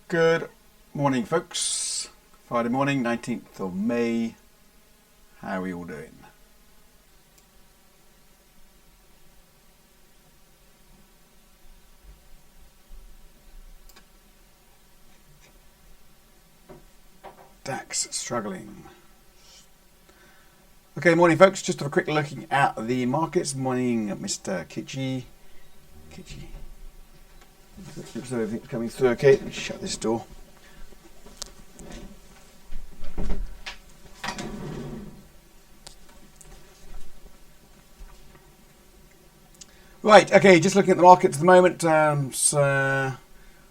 Good morning, folks. Friday morning, 19th of May. How are we all doing? DAX struggling. Okay, morning, folks. Just a quick looking at the markets. Morning, Mr. Kitchy. Looks like everything's coming through okay. Let me shut this door. Right, okay, just looking at the markets at the moment.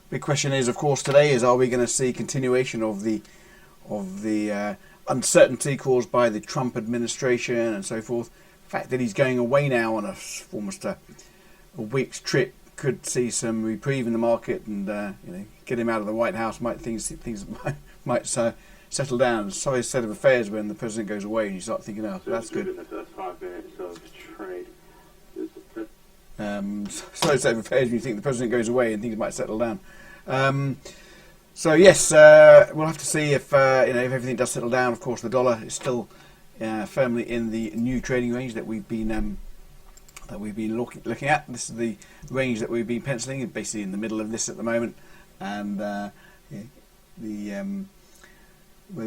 Big question is, of course, today is, are we going to see continuation of the uncertainty caused by the Trump administration and so forth? The fact that he's going away now on almost a week's trip could see some reprieve in the market, and get him out of the White House. Things might settle down. Sorry, state of affairs when the president goes away and you start thinking, oh, that's good. The first 5 minutes of trade. Sorry, state of affairs when you think the president goes away and things might settle down. So yes, we'll have to see if everything does settle down. Of course, the dollar is still firmly in the new trading range that we've been looking at. This is the range that we've been penciling, basically in the middle of this at the moment, and whether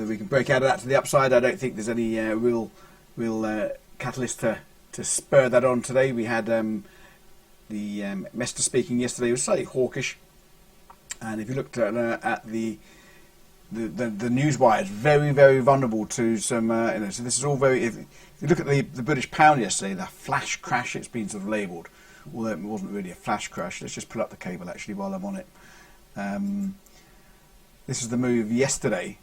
we can break out of that to the upside, I don't think there's any real catalyst to spur that on today. We had the Mester speaking yesterday. It was slightly hawkish, and if you looked at the news wires, very, very vulnerable to some. So this is all very. If you look at the British pound yesterday, the flash crash, it's been sort of labelled, although it wasn't really a flash crash. Let's just pull up the cable actually while I'm on it. This is the move yesterday,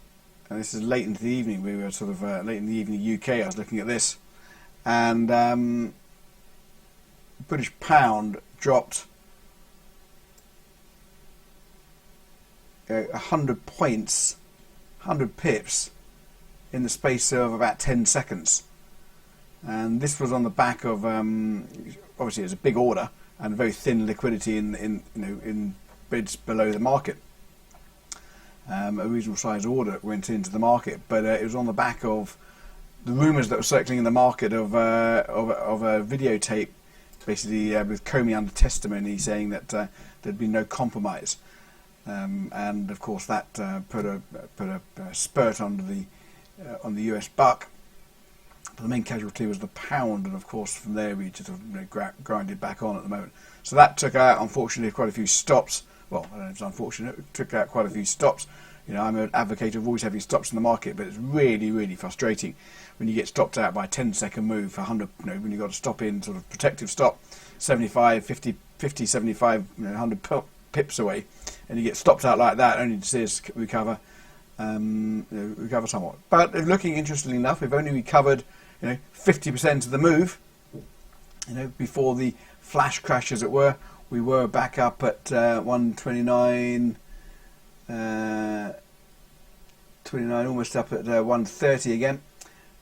and this is late into the evening. We were sort of late in the evening UK. I was looking at this, and British pound dropped 100 points, 100 pips in the space of about 10 seconds. And this was on the back of, obviously it's a big order and very thin liquidity in bids below the market. A reasonable sized order went into the market, but it was on the back of the rumours that were circling in the market of a videotape, basically with Comey under testimony saying that there'd been no compromise. And of course that put a spurt on the US buck. But the main casualty was the pound, and of course from there we just grinded back on at the moment. So that took out, unfortunately, quite a few stops. Well, I don't know if it's unfortunate. It took out quite a few stops. I'm an advocate of always having stops in the market, but it's really, really frustrating when you get stopped out by a 10-second move for 100. When you've got to stop in sort of protective stop, 75, 50, 75, 100 pips away, and you get stopped out like that, only to see us recover somewhat. But looking interestingly enough, we've only recovered 50% of the move. Before the flash crash, as it were, we were back up at 129, 29, almost up at 130 again.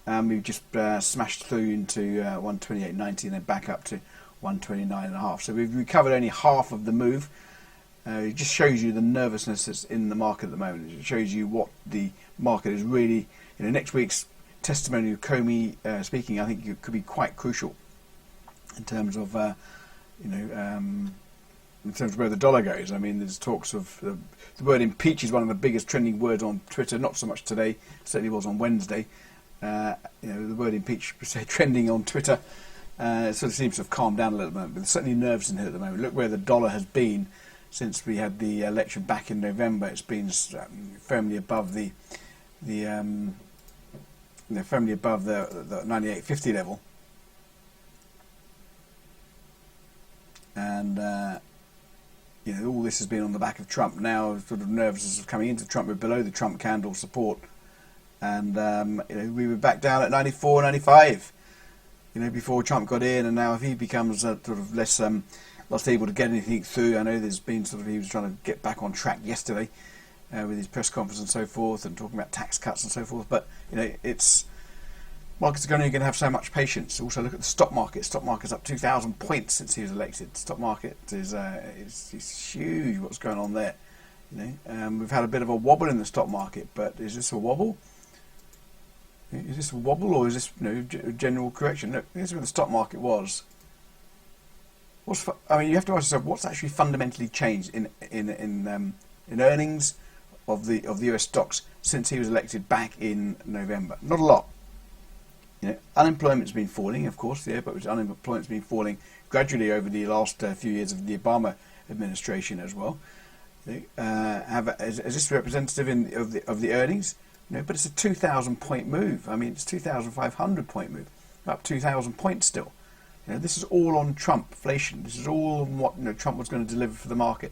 We've just smashed through into 128.90 and then back up to 129.5. So we've recovered only half of the move. It just shows you the nervousness that's in the market at the moment. It shows you what the market is really. Next week's testimony of Comey speaking, I think it could be quite crucial in terms of in terms of where the dollar goes. I mean, there's talks of the word impeach is one of the biggest trending words on Twitter. Not so much today, certainly was on Wednesday. The word impeach trending on Twitter. It sort of seems to have calmed down a little bit, but there's certainly nerves in here at the moment. Look where the dollar has been since we had the election back in November. It's been firmly above the 98.50 level, and all this has been on the back of Trump. Now, sort of nervousness of coming into Trump. We're below the Trump candle support, and we were back down at 94, 95. Before Trump got in, and now if he becomes sort of less able to get anything through. I know there's been he was trying to get back on track yesterday with his press conference and so forth, and talking about tax cuts and so forth. But markets are only going to have so much patience. Also, look at the stock market. Stock market's up 2,000 points since he was elected. Stock market is huge. What's going on there? We've had a bit of a wobble in the stock market, but is this a wobble? Is this a wobble, or is this a general correction? Look, this is where the stock market was. You have to ask yourself, what's actually fundamentally changed in earnings of the US stocks since he was elected back in November? Not a lot. Unemployment's been falling, of course, but unemployment's been falling gradually over the last few years of the Obama administration as well. Is this representative of the earnings? But it's a 2,000 point move. It's 2,500 point move, up 2,000 points still. This is all on Trumpflation. This is all on what Trump was going to deliver for the market.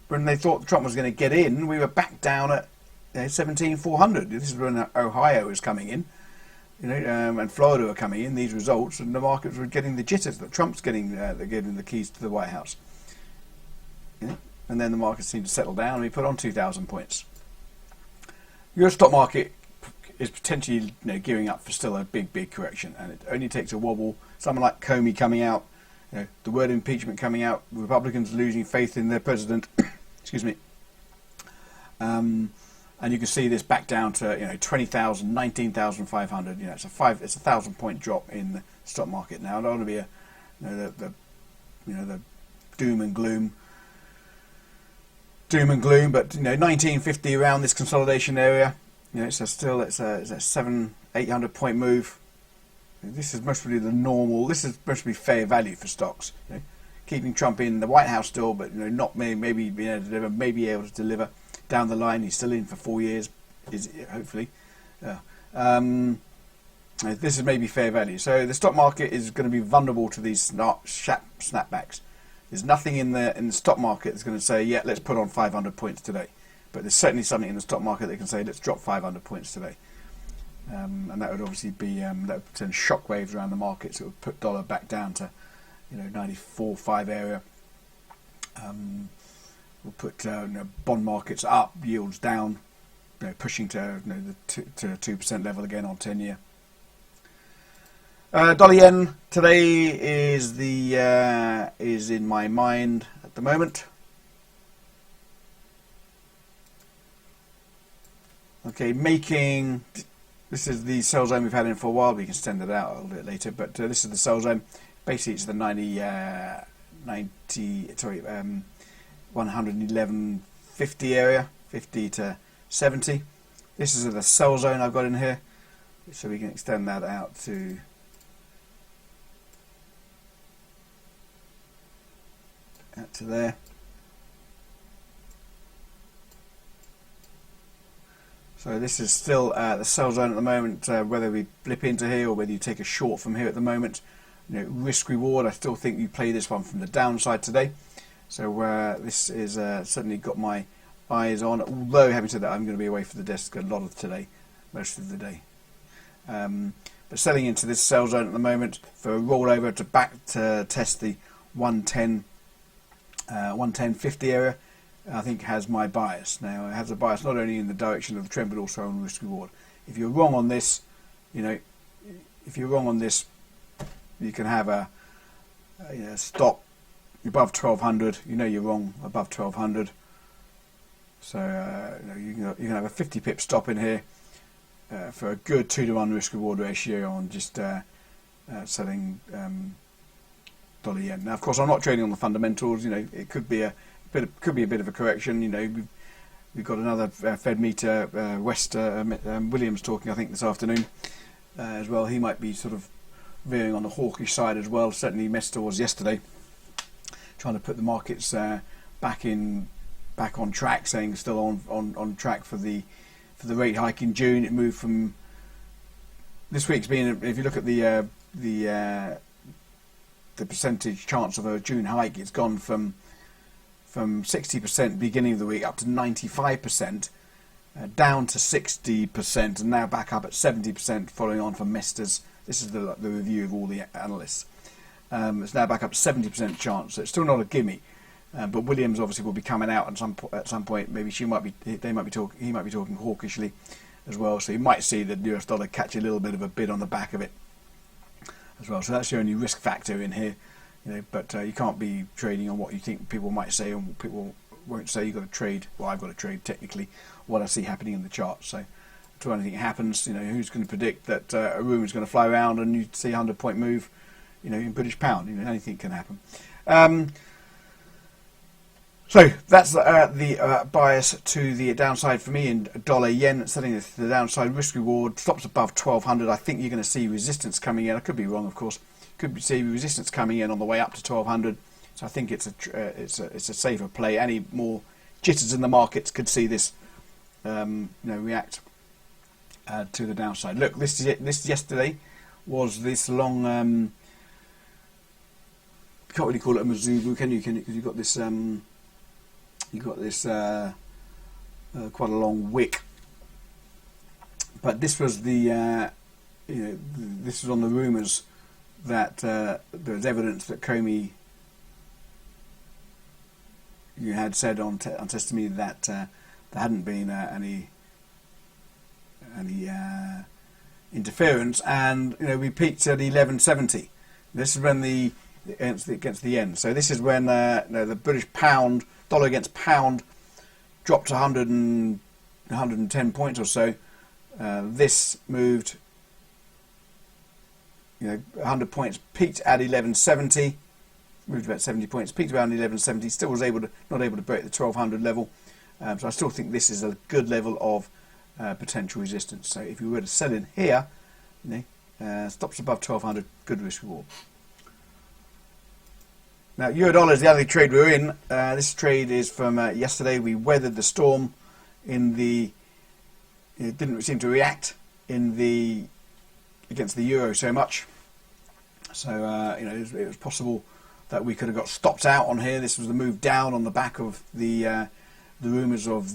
When they thought Trump was going to get in, we were back down at 17,400. This is when Ohio was coming in, and Florida were coming in. These results, and the markets were getting the jitters that Trump's getting the keys to the White House. And then the market seemed to settle down, and we put on 2,000 points. Your stock market is potentially gearing up for still a big correction, and it only takes a wobble. Someone like Comey coming out, the word impeachment coming out, Republicans losing faith in their president. Excuse me. And you can see this back down to 20,000, 19,500. It's a 1,000 point drop in the stock market now. I don't want to be the doom and gloom, but 1950 around this consolidation area. It's a 700-800 point move. This is mostly the normal. This is mostly fair value for stocks. Keeping Trump in the White House still, but not maybe being able to deliver. Maybe able to deliver down the line. He's still in for 4 years. Hopefully. This is maybe fair value. So the stock market is going to be vulnerable to these snapbacks. There's nothing in the stock market that's going to say, yeah, let's put on 500 points today. But there's certainly something in the stock market that can say, let's drop 500 points today. And that would obviously be that would send shockwaves around the markets. It would put dollar back down to 94.5 area. We'll put bond markets up, yields down, pushing to the 2% level again on 10-year. Dollar yen today is in my mind at the moment. Okay, this is the sell zone we've had in for a while. We can extend it out a little bit later, but this is the sell zone. Basically, it's the 111.50 area, 50 to 70. This is the sell zone I've got in here, so we can extend that out to there. So this is still the sell zone at the moment, whether we blip into here or whether you take a short from here at the moment. Risk reward, I still think you play this one from the downside today. So this is certainly got my eyes on, although having said that, I'm going to be away from the desk a lot of today, most of the day. But selling into this sell zone at the moment for a rollover to back to test the 110.50 area, I think has my bias. Now it has a bias not only in the direction of the trend but also on risk reward. If you're wrong on this, you can have a stop above 1200. You're wrong above 1200. So you can have a 50 pip stop in here for a good 2-to-1 risk reward ratio on just selling dollar yen. Now, of course, I'm not trading on the fundamentals. It could be a bit of a correction. We've got another Fed meter, Williams talking, I think, this afternoon as well. He might be sort of veering on the hawkish side as well. Certainly, Mester was yesterday, trying to put the markets back on track, saying still on track for the rate hike in June. It moved from this week's been, if you look at the percentage chance of a June hike, it's gone from 60% beginning of the week up to 95%, down to 60%, and now back up at 70% following on from Mester's. This is the review of all the analysts. It's now back up to 70% chance, so it's still not a gimme. But Williams obviously will be coming out at some point. Maybe he might be talking hawkishly as well. So you might see the US dollar catch a little bit of a bid on the back of it as well. So that's the only risk factor in here. But you can't be trading on what you think people might say and won't say you've got to trade. Well, I've got to trade technically what I see happening in the chart. So, to anything happens, who's going to predict that a rumour is going to fly around and you see a 100-point move, in British pound? Anything can happen. So that's the bias to the downside for me in dollar yen, setting the downside risk reward. Stops above 1200. I think you're going to see resistance coming in. I could be wrong, of course. Could see resistance coming in on the way up to 1200. So I think it's a safer play. Any more jitters in the markets could see this react to the downside. Look, this yesterday was this long. You can't really call it a Mizubu, can you? Because you've got this. You've got this quite a long wick, but this was the this was on the rumours that there was evidence that Comey had said on testimony that there hadn't been any interference, and we peaked at 1170. This is when against the yen. So this is when the British pound. Dollar against pound dropped to 110 points or so. This moved 100 points, peaked at 1170, moved about 70 points, peaked around 1170, still was not able to break the 1200 level. So I still think this is a good level of potential resistance. So if you were to sell in here, stops above 1200, good risk reward. Now, euro dollar is the only trade we're in. This trade is from yesterday. We weathered the storm it didn't seem to react against the euro so much. So it was possible that we could have got stopped out on here. This was the move down on the back of the rumours of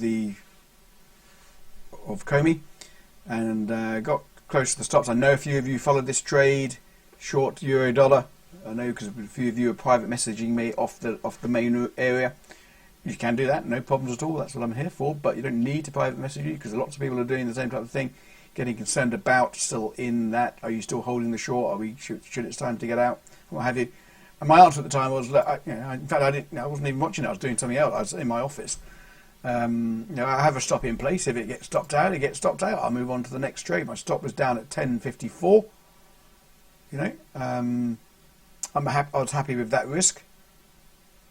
Comey, and got close to the stops. I know a few of you followed this trade, short euro dollar. I know because a few of you are private messaging me off the main area. You can do that, no problems at all. That's what I'm here for. But you don't need to private message you because lots of people are doing the same type of thing, getting concerned about still in that. Are you still holding the short? Should it's time to get out? What have you? And my answer at the time was, in fact, I wasn't even watching it. I was doing something else. I was in my office. I have a stop in place. If it gets stopped out, it gets stopped out. I'll move on to the next trade. My stop was down at 10.54. I was happy with that risk.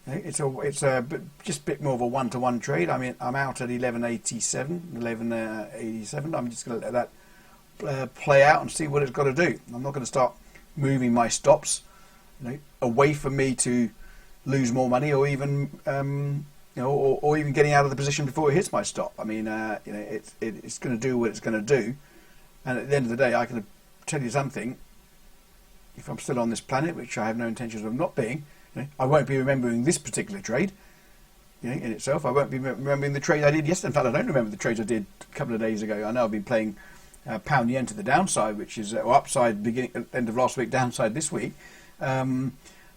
It's just a bit more of a one-to-one trade. I mean, I'm out at 11.87. I'm just going to let that play out and see what it's got to do. I'm not going to start moving my stops, away from me to lose more money, or even or even getting out of the position before it hits my stop. I mean, it's going to do what it's going to do, and at the end of the day, I can tell you something. If I'm still on this planet, which I have no intentions of not being, I won't be remembering this particular trade in itself. I won't be remembering the trade I did yesterday. In fact, I don't remember the trades I did a couple of days ago. I know I've been playing pound yen to the downside, which is or upside end of last week, downside this week. But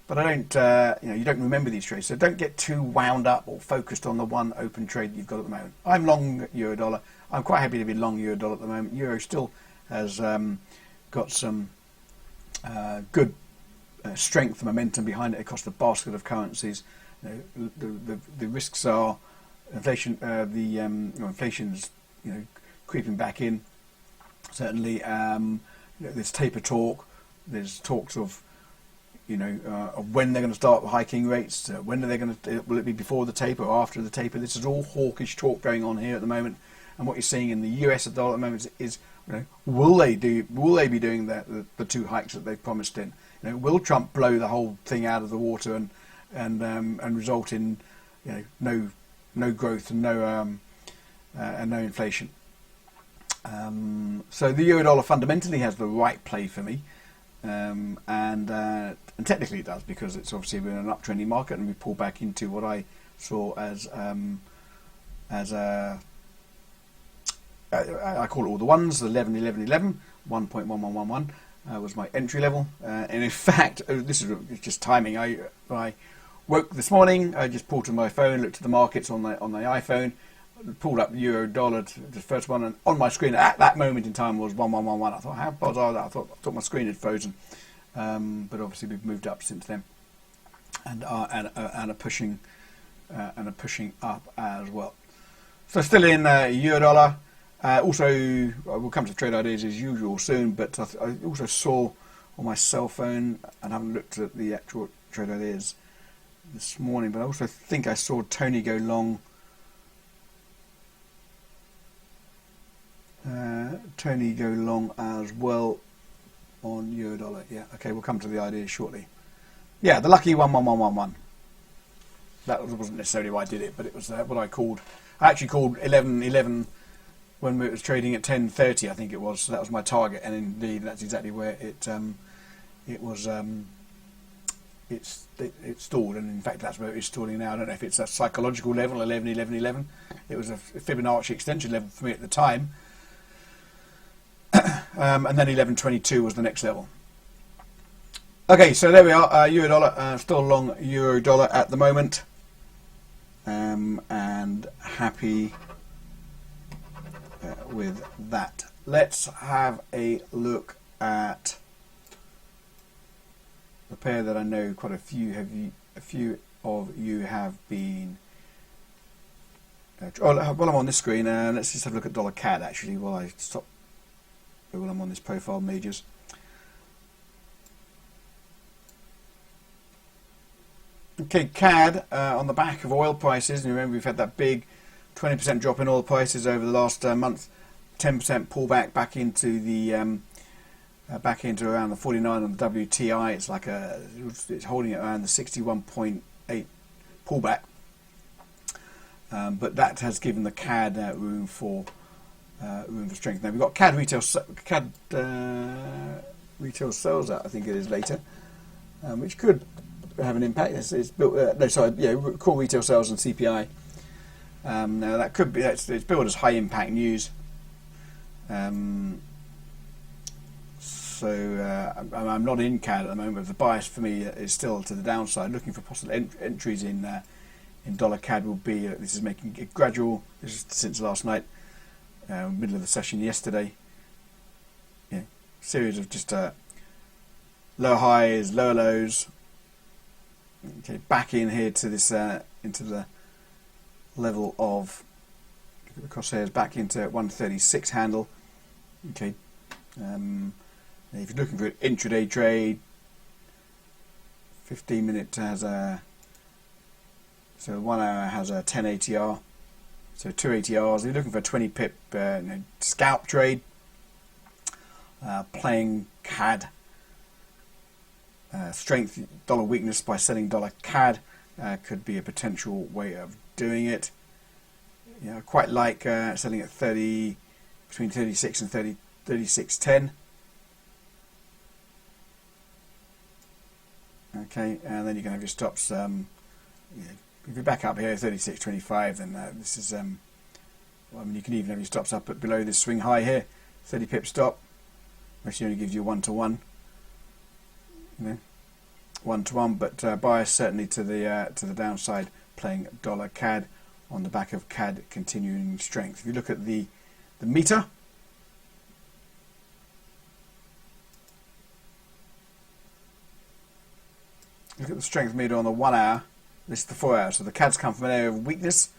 I don't, you don't remember these trades, so don't get too wound up or focused on the one open trade that you've got at the moment. I'm long euro dollar. I'm quite happy to be long euro dollar at the moment. Euro still has got some good strength and momentum behind it across the basket of currencies. The risks are inflation. Inflation's creeping back in. Certainly, there's taper talk. There's talks of of when they're going to start hiking rates. When are they going to? Will it be before the taper or after the taper? This is all hawkish talk going on here at the moment. And what you're seeing in the US dollar at the moment is will they be doing the two hikes that they've promised in? Will Trump blow the whole thing out of the water and result in no growth and no inflation? So the euro dollar fundamentally has the right play for me, and technically it does, because it's obviously we're in an uptrending market and we pull back into what I saw as a I call it all the ones, 11, 11, 11, 1.1111 was my entry level. And in fact, this is just timing. I woke this morning, I just pulled to my phone, looked at the markets on the iPhone, pulled up euro dollar, the first one, and on my screen at that moment in time was 1111. I thought, how bizarre that? I thought my screen had frozen. But obviously we've moved up since then, and are pushing and are pushing up as well. So still in euro dollar. Also, we'll come to trade ideas as usual soon, but I also saw on my cell phone, and I haven't looked at the actual trade ideas this morning, but I also think I saw Tony go long. Tony go long as well on euro dollar. Yeah, okay, we'll come to the ideas shortly. Yeah, the lucky 11111. That wasn't necessarily why I did it, but it was what I called. I actually called 1111 when it was trading at 10:30. I think it was. So that was my target, and indeed that's exactly where it was. It stalled, and in fact that's where it is stalling now. I don't know if it's a psychological level, 111111. It was a Fibonacci extension level for me at the time, and then 1122 was the next level. Okay, so there we are. Euro dollar, still long euro dollar at the moment, and happy with that. Let's have a look at the pair that I know quite a few of you have been. While I'm on this screen, let's just have a look at dollar CAD actually while I'm on this profile majors. Okay, CAD on the back of oil prices. And remember, we've had that big 20% drop in oil prices over the last month. 10% pullback back into the back into around the 49 on the WTI. It's like it's holding it around the 61.8 pullback. But that has given the CAD room for strength. Now we've got CAD retail sales out. I think it is later, which could have an impact. It's built. Core retail sales and CPI. Now that could be. It's billed as high impact news. So I'm not in CAD at the moment. But the bias for me is still to the downside. Looking for possible entries in dollar CAD will be. This is making a gradual. This is since last night, middle of the session yesterday. Yeah, series of just low highs, low lows. Okay, back in here to this into the level of the crosshairs back into 136 handle. Okay, if you're looking for an intraday trade, 15-minute has a 1 hour has a 10 ATR, so 2 ATRs. If you're looking for a 20 pip scalp trade, playing CAD. Strength, dollar weakness by selling dollar CAD could be a potential way of doing it. I quite like selling at between 36 and 36.10. Okay, and then you can have your stops. If you're back up here 36.25, then this is. You can even have your stops up at below this swing high here, 30 pip stop, which only gives you 1-to-1. 1-to-1, but bias certainly to the downside, playing dollar CAD on the back of CAD continuing strength. If you look at the meter, look at the strength meter on the 1 hour. This is the 4 hour. So the CAD's come from an area of weakness.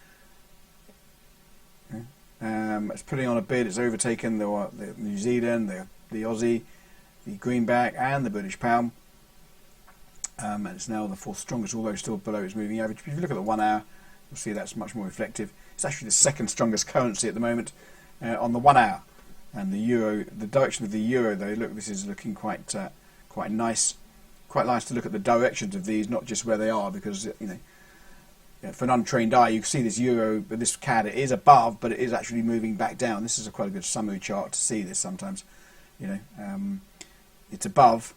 It's putting on a bid. It's overtaken the New Zealand, the Aussie, the greenback, and the British pound. And it's now the fourth strongest, although still below its moving average. If you look at the 1 hour, you'll see that's much more reflective. It's actually the second strongest currency at the moment on the 1 hour. And the euro, the direction of the euro, though, look, this is looking quite nice. Quite nice to look at the directions of these, not just where they are, because for an untrained eye, you can see this euro, but this CAD, it is above, but it is actually moving back down. This is quite a good summary chart to see this sometimes. It's above.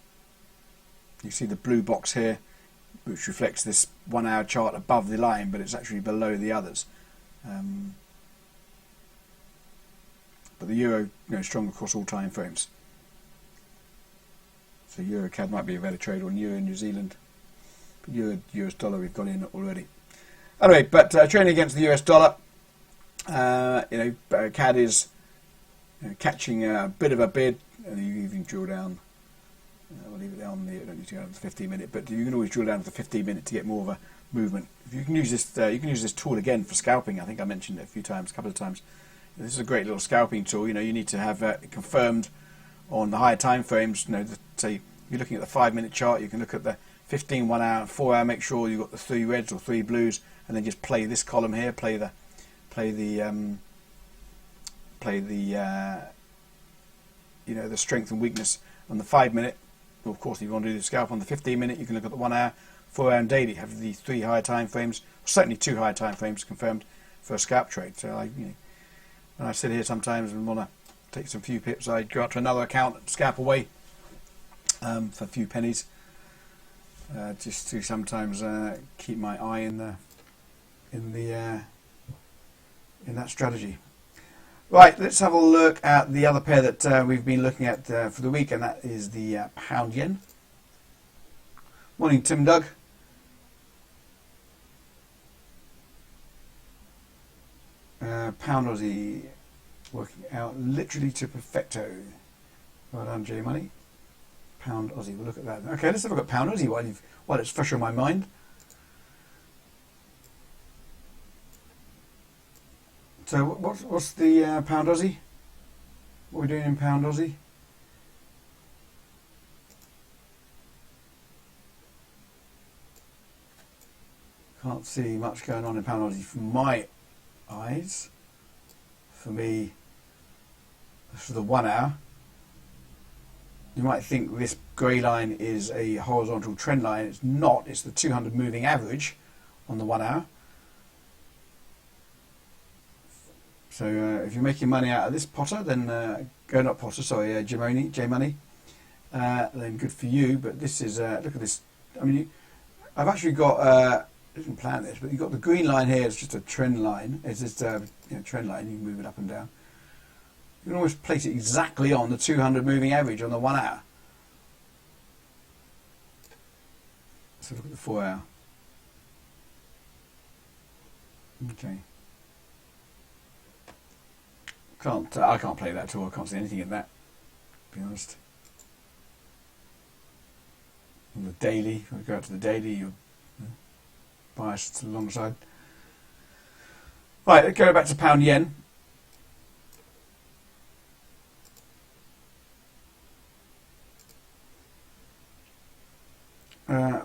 You see the blue box here, which reflects this 1 hour chart above the line, but it's actually below the others. But the euro, strong across all time frames. So Euro CAD might be a better trade on Euro New Zealand. But US dollar we've got in already. Anyway, but trading against the US dollar, CAD is catching a bit of a bid, and you even drill down. We'll leave it down. I don't need to go down to the 15-minute, but you can always drill down to the 15-minute to get more of a movement. If you can use this, you can use this tool again for scalping. I think I mentioned it a couple of times. This is a great little scalping tool. You know, you need to have it confirmed on the higher time frames. You know, say you're looking at the 5-minute chart, you can look at the 15, 1 hour, 4 hour. Make sure you've got the 3 reds or 3 blues, and then just play this column here. Play the you know, the strength and weakness on the 5-minute. Well, of course, if you want to do the scalp on the 15-minute, you can look at the 1 hour, 4 hour, and daily. Have the 3 higher time frames, certainly 2 higher time frames confirmed for a scalp trade. So, you know, when I sit here sometimes and want to take some few pips, I go out to another account and scalp away for a few pennies, just to sometimes keep my eye in that strategy. Right, let's have a look at the other pair that we've been looking at for the week, and that is the pound yen. Morning, Tim Doug. Pound Aussie working out literally to perfecto. Well done, J Money. Pound Aussie, we'll look at that. Okay, let's have a look at Pound Aussie while it's fresh on my mind. So what's the Pound Aussie? What are we doing in Pound Aussie? Can't see much going on in Pound Aussie from my eyes. For me, for the 1 hour, you might think this grey line is a horizontal trend line. It's not. It's the 200 moving average on the 1 hour. So if you're making money out of this Potter, then not Potter, sorry, J Money, then good for you. But this is look at this. I mean, I've actually got I didn't plan this, but you've got the green line here. It's just a trend line. It's just trend line. You can move it up and down. You can almost place it exactly on the 200 moving average on the 1 hour. So look at the 4 hour. Okay. I can't play that at all. I can't see anything in that, to be honest. On the daily, if you go out to the daily, you're biased to the long side. Right, let's go back to pound yen.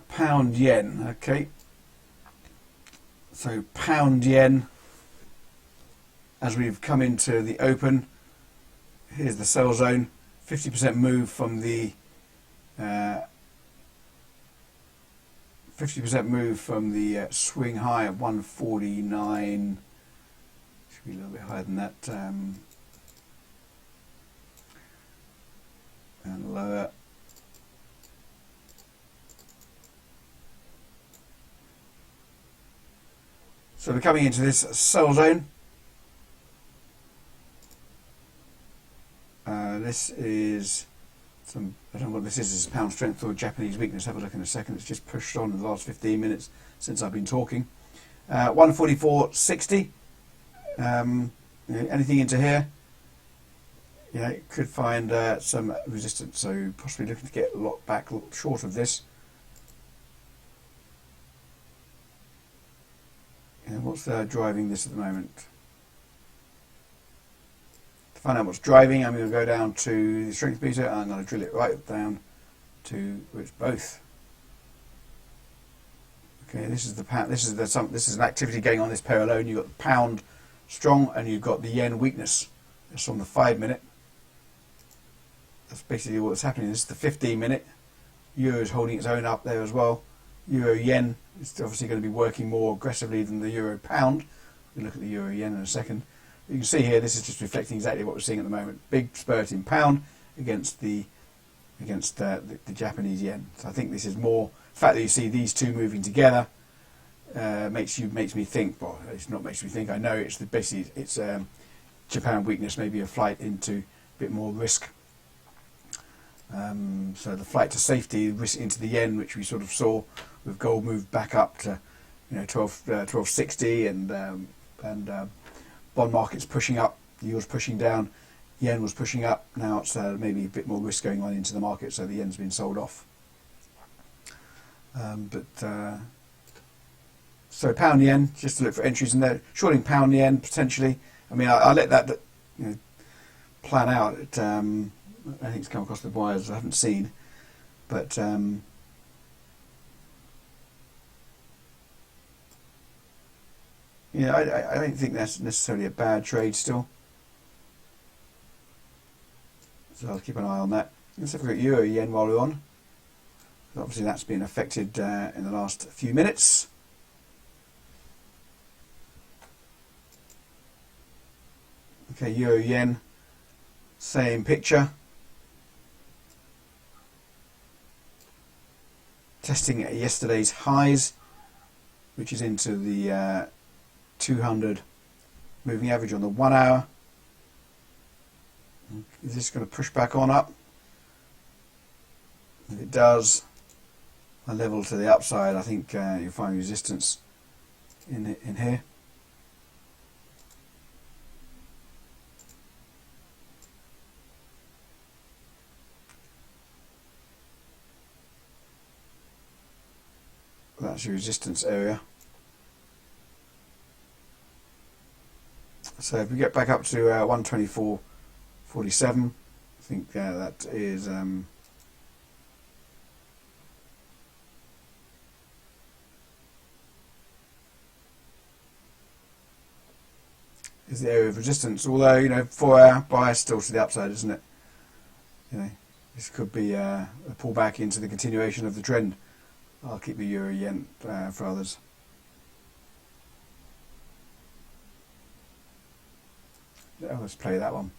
Pound yen, okay. So pound yen, as we've come into the open, here's the sell zone, 50% move from the 50% move from the swing high of 149. Should be a little bit higher than that, and lower. So we're coming into this sell zone. This is some, I don't know what this is. This is pound strength or Japanese weakness. Have a look in a second. It's just pushed on in the last 15 minutes since I've been talking. 144.60. Anything into here? Yeah, it could find some resistance. So possibly looking to get a lot back short of this. And what's driving this at the moment? To find out what's driving, I'm going to go down to the strength meter and I'm going to drill it right down to it's both. Okay, this is the pound. This is an activity going on this pair alone. You've got the pound strong and you've got the yen weakness. It's on the 5-minute. That's basically what's happening. This is the 15-minute. Euro is holding its own up there as well. Euro yen is obviously going to be working more aggressively than the euro pound. We'll look at the euro yen in a second. You can see here this is just reflecting exactly what we're seeing at the moment. Big spurt in pound against the Japanese yen. So I think this is more the fact that you see these two moving together makes me think. Well, it's not makes me think. I know it's basically it's Japan weakness, maybe a flight into a bit more risk. So the flight to safety, risk into the yen, which we sort of saw with gold moved back up to 1260 and bond markets pushing up, yields pushing down, yen was pushing up. Now it's maybe a bit more risk going on into the market, so the yen's been sold off. But So pound yen, just to look for entries in there. Shorting pound yen potentially. I mean, I let that plan out. I think it's come across the wires I haven't seen, but yeah, I don't think that's necessarily a bad trade still. So I'll keep an eye on that. Let's have a look at euro yen while we're on. Obviously, that's been affected in the last few minutes. Okay, euro yen, same picture. Testing yesterday's highs, which is into the 200 moving average on the 1 hour. Is this going to push back on up? If it does, a level to the upside, I think you'll find resistance in here. That's your resistance area. So if we get back up to 124.47, I think that is the area of resistance. Although 4-hour bias still to the upside, isn't it? This could be a pullback into the continuation of the trend. I'll keep the euro yen for others. Let's play that one.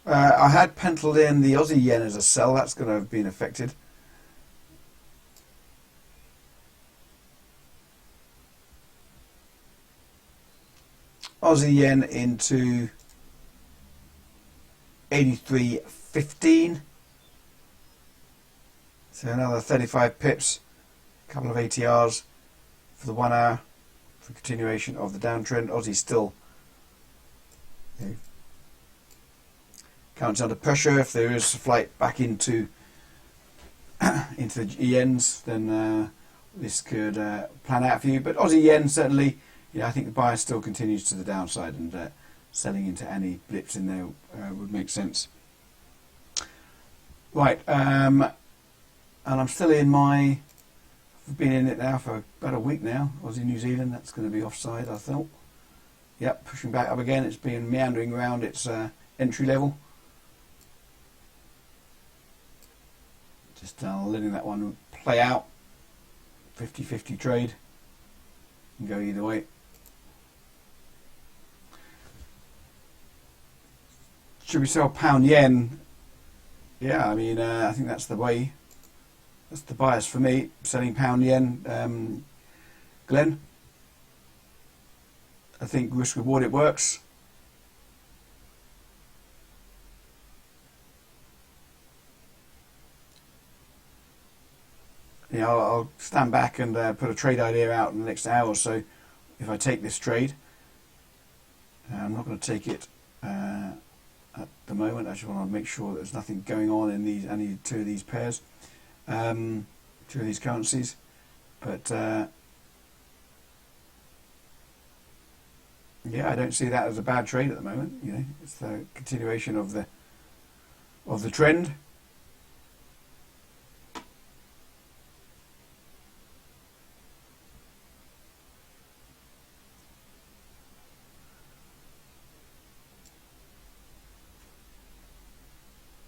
I had penciled in the Aussie yen as a sell. That's going to have been affected. Aussie yen into 83.15. So another 35 pips, a couple of ATRs for the 1 hour for continuation of the downtrend. Aussie still counts under pressure. If there is a flight back into into the yens, then this could plan out for you. But Aussie yen certainly, I think the bias still continues to the downside, and selling into any blips in there would make sense. Right, and I'm still in my. I've been in it now for about a week now. Aussie New Zealand, that's going to be offside, I thought. Yep, pushing back up again. It's been meandering around its entry level. Just letting that one play out. 50-50 trade. Can go either way. Should we sell pound yen? Yeah, I mean, I think that's the way. That's the bias for me, selling pound yen. Glenn? I think risk reward, it works. Yeah, I'll stand back and put a trade idea out in the next hour or so. If I take this trade, I'm not going to take it at the moment. I just want to make sure there's nothing going on in any two of these pairs, two of these currencies. But yeah, I don't see that as a bad trade at the moment. It's the continuation of the trend.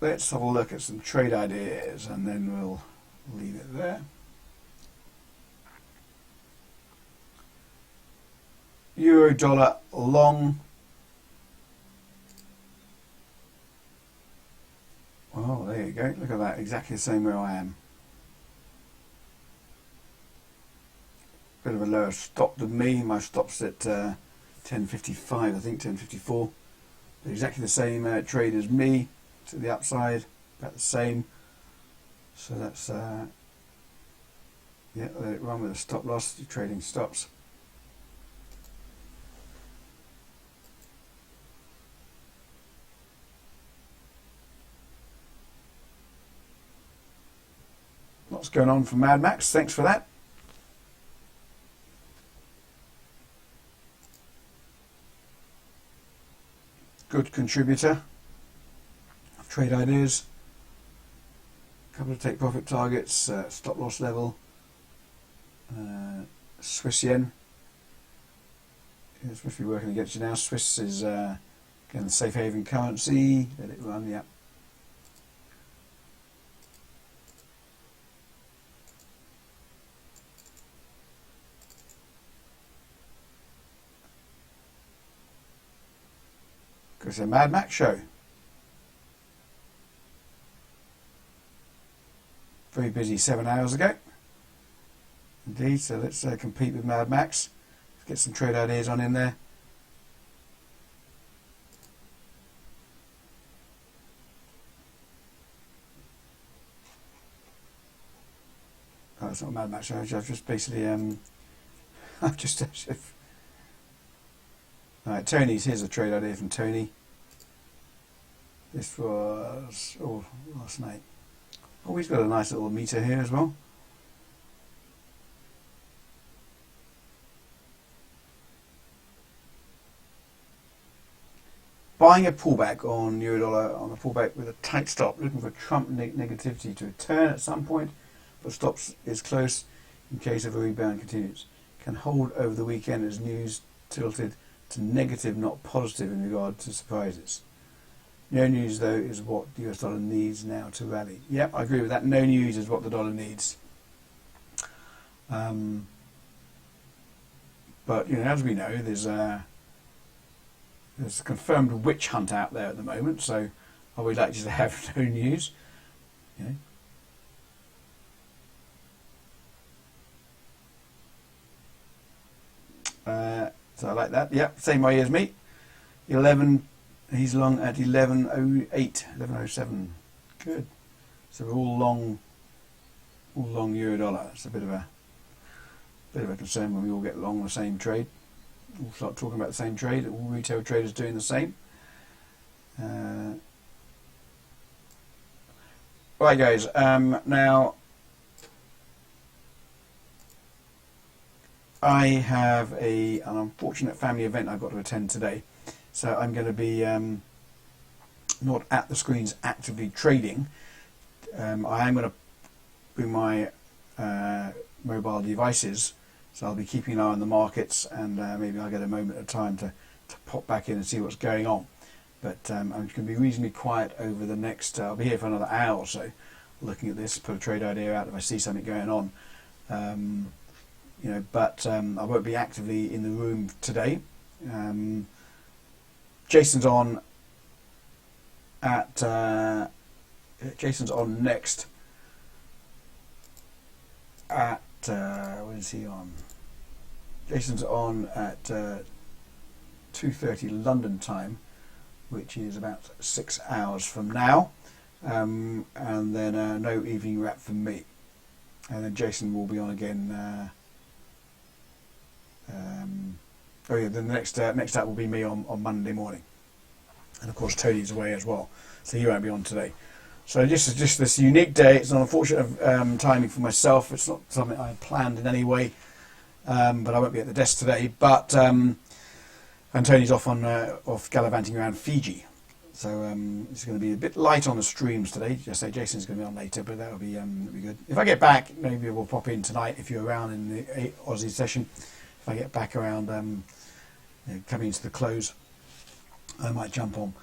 Let's have a look at some trade ideas and then we'll leave it there. Euro dollar long. Oh, there you go. Look at that. Exactly the same where I am. Bit of a lower stop than me. My stop's at 10.55, I think, 10.54. Exactly the same trade as me. To the upside, about the same. So that's yeah, let it run with a stop loss. Your trading stops. What's going on from Mad Max? Thanks for that. Good contributor. Trade ideas. A couple of take profit targets. Stop loss level. Swiss yen. It's supposed to be working against you now. Swiss is again the safe haven currency. Let it run. Yeah. It's a Mad Max show. Very busy 7 hours ago. Indeed, so let's compete with Mad Max. Let's get some trade ideas on in there. Oh, it's not a Mad Max show. I've just basically I've just Alright, Tony's. Here's a trade idea from Tony. This was last night. Oh, he's got a nice little meter here as well. Buying a pullback on Eurodollar on a pullback with a tight stop, looking for Trump negativity to return at some point, but stops is close in case of a rebound continues. Can hold over the weekend as news tilted to negative, not positive in regard to surprises. No news, though, is what the US dollar needs now to rally. Yep, I agree with that. No news is what the dollar needs. But, as we know, there's a confirmed witch hunt out there at the moment, so are we likely to have no news? So I like that. Yep, same way as me. 11. He's long at 11.08, 11.07. Good. So we're all long Eurodollar. It's a bit of a concern when we all get long the same trade. We'll start talking about the same trade. All retail traders doing the same. Right, guys. Now I have an unfortunate family event I've got to attend today. So I'm going to be not at the screens actively trading. I am going to bring my mobile devices, so I'll be keeping an eye on the markets, and maybe I'll get a moment of time to pop back in and see what's going on. But I'm going to be reasonably quiet over the next. I'll be here for another hour or so, looking at this, put a trade idea out if I see something going on. But I won't be actively in the room today. Jason's on next at when is he on? Jason's on at 2:30 London time, which is about 6 hours from now, and then no evening wrap from me, and then Jason will be on again. Then the next up will be me on Monday morning, and of course Tony's away as well, so he won't be on today. So just this unique day. It's an unfortunate timing for myself. It's not something I had planned in any way, but I won't be at the desk today. But and Tony's off gallivanting around Fiji, so it's going to be a bit light on the streams today. Just say Jason's going to be on later, but that'll be good. If I get back, maybe we'll pop in tonight if you're around in the Aussie session. If I get back around coming into the close, I might jump on,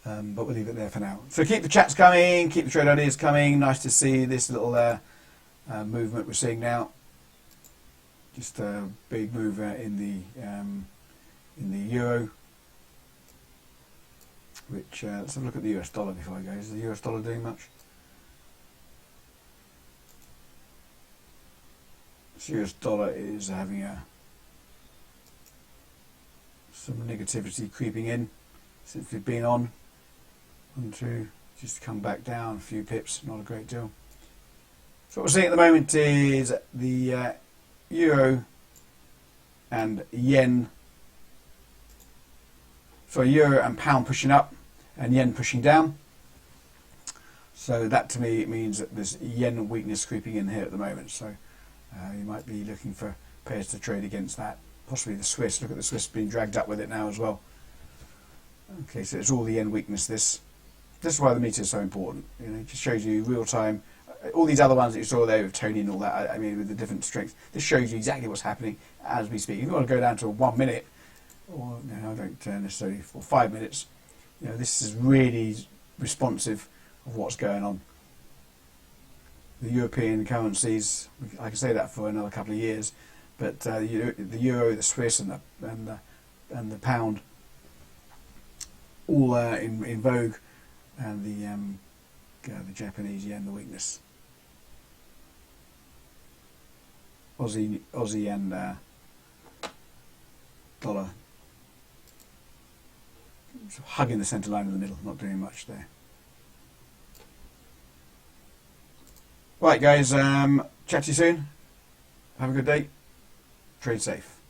but we'll leave it there for now. So keep the chats coming, keep the trade ideas coming. Nice to see this little movement we're seeing now. Just a big move in the euro. Which let's have a look at the US dollar before I go. Is the US dollar doing much? The US dollar is having some negativity creeping in since we've been on. 1, 2, just come back down a few pips, not a great deal. So what we're seeing at the moment is the euro and yen, euro and pound pushing up and yen pushing down. So that to me means that there's yen weakness creeping in here at the moment. So you might be looking for pairs to trade against that. Possibly the Swiss. Look at the Swiss being dragged up with it now as well. Okay, so it's all the yen weakness. This is why the meter is so important. You know, it just shows you real time. All these other ones that you saw there with Tony and all that, I mean, with the different strengths, this shows you exactly what's happening as we speak. If you want to go down to 1 minute, or no, I don't necessarily, for 5 minutes, you know, this is really responsive of what's going on. The European currencies, I can say that for another couple of years, but the euro, the Swiss, and the pound, all in vogue, and the Japanese yen, the weakness. Aussie and dollar hugging the centre line in the middle, not doing much there. Right, guys, chat to you soon. Have a good day. Trade safe.